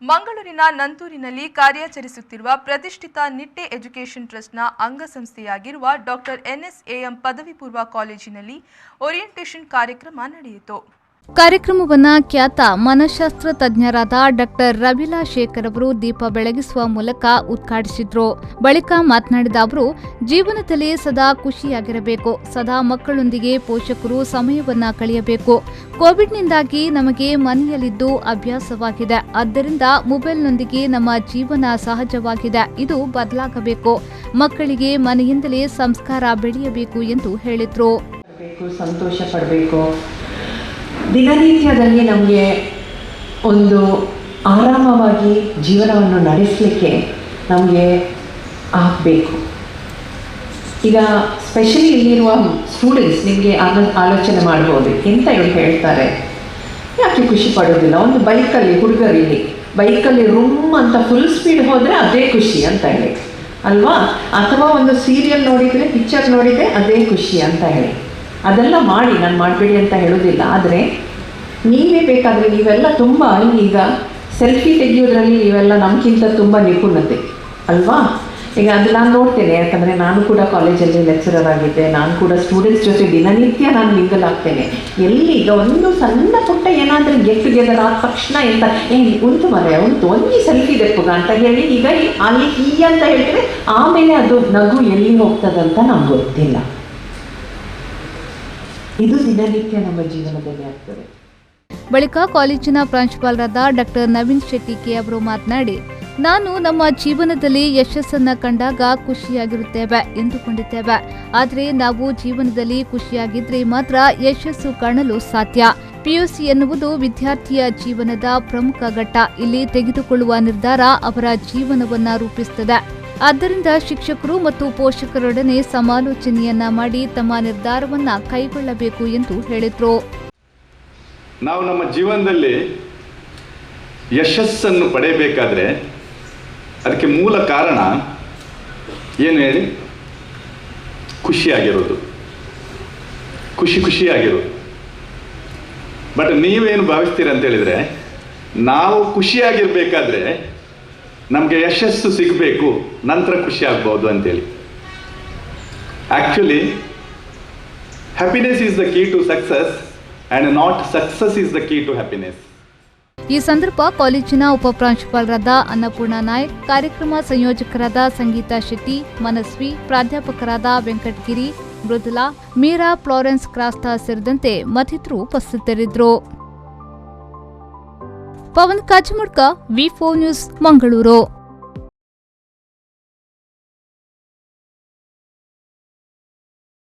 ಮಂಗಳೂರಿನ ನಂತೂರಿನಲ್ಲಿ ಕಾರ್ಯಾಚರಿಸುತ್ತಿರುವ ಪ್ರತಿಷ್ಠಿತ ನಿಟ್ಟೆ ಎಜುಕೇಷನ್ ಟ್ರಸ್ಟ್ನ ಅಂಗಸಂಸ್ಥೆಯಾಗಿರುವ ಡಾಕ್ಟರ್ NSAM ಪದವಿ ಪೂರ್ವ ಕಾಲೇಜಿನಲ್ಲಿ ಓರಿಯೆಂಟೇಷನ್ ಕಾರ್ಯಕ್ರಮ ನಡೆಯಿತು. ಕಾರ್ಯಕ್ರಮವನ್ನು ಖ್ಯಾತ ಮನಃಶಾಸ್ತ್ರ ತಜ್ಞರಾದ ಡಾಕ್ಟರ್ ರವೀಲಾ ಶೇಖರ್ ಅವರು ದೀಪ ಬೆಳಗಿಸುವ ಮೂಲಕ ಉದ್ಘಾಟಿಸಿದ್ರು. ಬಳಿಕ ಮಾತನಾಡಿದ ಅವರು, ಜೀವನದಲ್ಲಿ ಸದಾ ಖುಷಿಯಾಗಿರಬೇಕು, ಸದಾ ಮಕ್ಕಳೊಂದಿಗೆ ಪೋಷಕರು ಸಮಯವನ್ನ ಕಳೆಯಬೇಕು. ಕೋವಿಡ್ನಿಂದಾಗಿ ನಮಗೆ ಮನೆಯಲ್ಲಿದ್ದು ಅಭ್ಯಾಸವಾಗಿದೆ. ಆದ್ದರಿಂದ ಮೊಬೈಲ್ನೊಂದಿಗೆ ನಮ್ಮ ಜೀವನ ಸಹಜವಾಗಿದೆ. ಇದು ಬದಲಾಗಬೇಕು. ಮಕ್ಕಳಿಗೆ ಮನೆಯಿಂದಲೇ ಸಂಸ್ಕಾರ ಬೆಳೆಯಬೇಕು ಎಂದು ಹೇಳಿದ್ರು. ಸಂತೋಷ ಪಡಬೇಕು. ದಿನನಿತ್ಯದಲ್ಲಿ ನಮಗೆ ಒಂದು ಆರಾಮವಾಗಿ ಜೀವನವನ್ನು ನಡೆಸಲಿಕ್ಕೆ ನಮಗೆ ಆಗಬೇಕು. ಈಗ ಸ್ಪೆಷಲಿ ಇಲ್ಲಿರುವ ಸ್ಟೂಡೆಂಟ್ಸ್ ನಿಮಗೆ ಆಲೋಚನೆ ಮಾಡ್ಬೋದು, ಎಂತ ಇವ್ರು ಹೇಳ್ತಾರೆ, ಯಾಕೆ ಖುಷಿ ಪಡೋದಿಲ್ಲ? ಒಂದು ಬೈಕಲ್ಲಿ ಹುಡುಗರಲ್ಲಿ ಬೈಕಲ್ಲಿ ರೂಮ್ ಅಂತ ಫುಲ್ ಸ್ಪೀಡ್ ಹೋದರೆ ಅದೇ ಖುಷಿ ಅಂತ ಹೇಳಿ ಅಲ್ವಾ? ಅಥವಾ ಒಂದು ಸೀರಿಯಲ್ ನೋಡಿದರೆ, ಪಿಕ್ಚರ್ ನೋಡಿದರೆ ಅದೇ ಖುಷಿ ಅಂತ ಹೇಳಿ. ಅದೆಲ್ಲ ಮಾಡಿ, ನಾನು ಮಾಡಬೇಡಿ ಅಂತ ಹೇಳೋದಿಲ್ಲ. ಆದರೆ ನೀವೇ ಬೇಕಾದರೆ ನೀವೆಲ್ಲ ತುಂಬ ಈಗ ಸೆಲ್ಫಿ ತೆಗೆಯೋದ್ರಲ್ಲಿ ನೀವೆಲ್ಲ ನಮಗಿಂತ ತುಂಬ ನಿಪುಣತೆ ಅಲ್ವಾ? ಈಗ ಅದು ನಾನು ನೋಡ್ತೇನೆ, ಯಾಕಂದರೆ ನಾನು ಕೂಡ ಕಾಲೇಜಲ್ಲಿ ಲೆಕ್ಚರರ್ ಆಗಿದ್ದೆ. ನಾನು ಕೂಡ ಸ್ಟೂಡೆಂಟ್ಸ್ ಜೊತೆ ದಿನನಿತ್ಯ ನಾನು ಮಿಂಗಲ್ ಆಗ್ತೇನೆ. ಎಲ್ಲಿ ಈಗ ಒಂದು ಸಣ್ಣ ಪುಟ್ಟ ಏನಾದರೂ ಗೆಟ್ ಟುಗೆದರ್ ಆದ ತಕ್ಷಣ ಎಂತ ಉಂಟು ಮರೆ ಒಂದು ಸೆಲ್ಫಿ ತೆಪ್ಪುಗ ಅಂತ ಹೇಳಿ ಈಗ ಅಲ್ಲಿ ಅಂತ ಹೇಳ್ತೇವೆ. ಆಮೇಲೆ ಅದು ನಗು ಎಲ್ಲಿ ಹೋಗ್ತದಂತ ನಮ್ಗೆ ಗೊತ್ತಿಲ್ಲ. ಇದು ದಿನನಿತ್ಯ ನಮ್ಮ ಜೀವನದಲ್ಲಿ ಆಗ್ತದೆ. ಬಳಿಕ ಕಾಲೇಜಿನ ಪ್ರಾಂಶುಪಾಲರಾದ ಡಾಕ್ಟರ್ ನವೀನ್ ಶೆಟ್ಟಿ ಕೆ ಅವರು ಮಾತನಾಡಿ, ನಾನು ನಮ್ಮ ಜೀವನದಲ್ಲಿ ಯಶಸ್ಸನ್ನ ಕಂಡಾಗ ಖುಷಿಯಾಗಿರುತ್ತೇವೆ ಎಂದುಕೊಂಡಿದ್ದೇವೆ. ಆದರೆ ನಾವು ಜೀವನದಲ್ಲಿ ಖುಷಿಯಾಗಿದ್ರೆ ಮಾತ್ರ ಯಶಸ್ಸು ಕಾಣಲು ಸಾಧ್ಯ. PUC ಎನ್ನುವುದು ವಿದ್ಯಾರ್ಥಿಯ ಜೀವನದ ಪ್ರಮುಖ ಘಟ್ಟ. ಇಲ್ಲಿ ತೆಗೆದುಕೊಳ್ಳುವ ನಿರ್ಧಾರ ಅವರ ಜೀವನವನ್ನ ರೂಪಿಸುತ್ತದೆ. ಆದ್ದರಿಂದ ಶಿಕ್ಷಕರು ಮತ್ತು ಪೋಷಕರೊಡನೆ ಸಮಾಲೋಚನೆಯನ್ನ ಮಾಡಿ ತಮ್ಮ ನಿರ್ಧಾರವನ್ನ ಕೈಗೊಳ್ಳಬೇಕು ಎಂದು ಹೇಳಿದರು. ನಾವು ನಮ್ಮ ಜೀವನದಲ್ಲಿ ಯಶಸ್ಸನ್ನು ಪಡೆಯಬೇಕಾದ್ರೆ ಅದಕ್ಕೆ ಮೂಲ ಕಾರಣ ಏನು ಹೇಳಿ? ಖುಷಿಯಾಗಿರೋದು, ಖುಷಿಯಾಗಿರೋದು. ಬಟ್ ನೀವೇನು ಭಾವಿಸ್ತೀರ ಅಂತ ಹೇಳಿದರೆ, ನಾವು ಖುಷಿಯಾಗಿರ್ಬೇಕಾದ್ರೆ ನಮಗೆ ಯಶಸ್ಸು ಸಿಗಬೇಕು, ನಂತರ ಖುಷಿ ಆಗ್ಬೋದು ಅಂತೇಳಿ. Actually happiness is the key to success and not success is the key to happiness. ಈ ಸಂದರ್ಭ ಕಾಲೇಜಿನ ಉಪಪ್ರಾಂಶುಪಾಲರಾದ ಅನ್ನಪೂರ್ಣ ನಾಯಕ್, ಕಾರ್ಯಕ್ರಮ ಸಂಯೋಜಕರಾದ ಸಂಗೀತಾ ಶೆಟ್ಟಿ, ಮನಸ್ವಿ, ಪ್ರಾಧ್ಯಾಪಕರಾದ ವೆಂಕಟಗಿರಿ, ಮೃದುಲಾ, ಮೀರಾ, ಫ್ಲಾರೆನ್ಸ್ ಕ್ರಾಸ್ತಾ ಸೇರಿದಂತೆ ಮತ್ತಿತರರು ಉಪಸ್ಥಿತರಿದ್ದರು. Pavan Kachamudka, V4 news, Mangaluru.